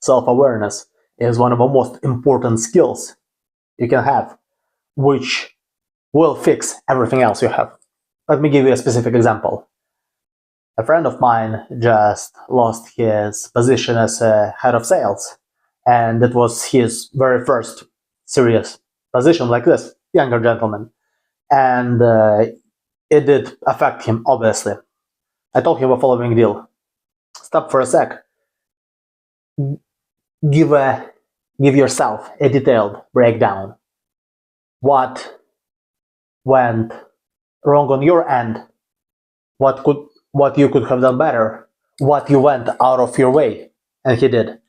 Self-awareness is one of the most important skills you can have, which will fix everything else you have. Let me give you a specific example. A friend of mine just lost his position as a head of sales, and it was his very first serious position like this, younger gentleman. And it did affect him, obviously. I told him the following deal. Stop for a sec. Give yourself a detailed breakdown. What went wrong on your end? What you could have done better? What you went out of your way? And he did.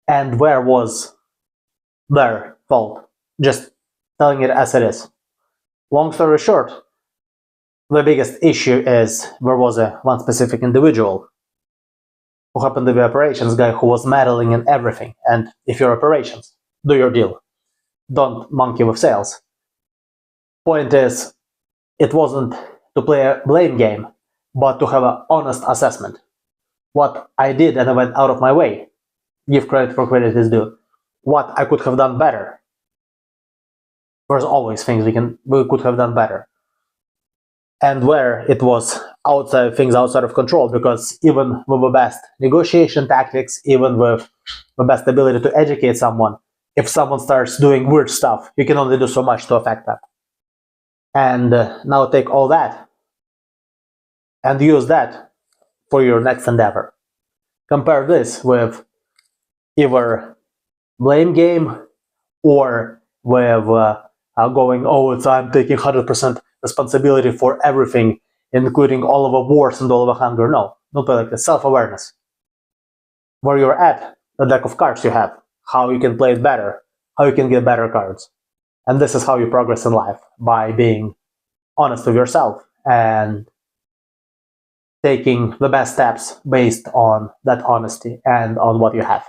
And where was their fault? Just telling it as it is. Long story short, the biggest issue is there was one specific individual who happened to be operations guy who was meddling in everything. And if you're operations, do your deal. Don't monkey with sales. Point is, it wasn't to play a blame game, but to have an honest assessment. What I did and I went out of my way. Give credit for credit is due. What I could have done better. There's always things we could have done better. And where it was things outside of control, because even with the best negotiation tactics, even with the best ability to educate someone, if someone starts doing weird stuff, you can only do so much to affect that. And now take all that and use that for your next endeavor. Compare this with either blame game or with going, I'm taking 100% responsibility for everything, including all of the wars and all of the hunger. No, don't play like this. Self-awareness. Where you're at, the deck of cards you have, how you can play it better, how you can get better cards. And this is how you progress in life, by being honest with yourself and taking the best steps based on that honesty and on what you have.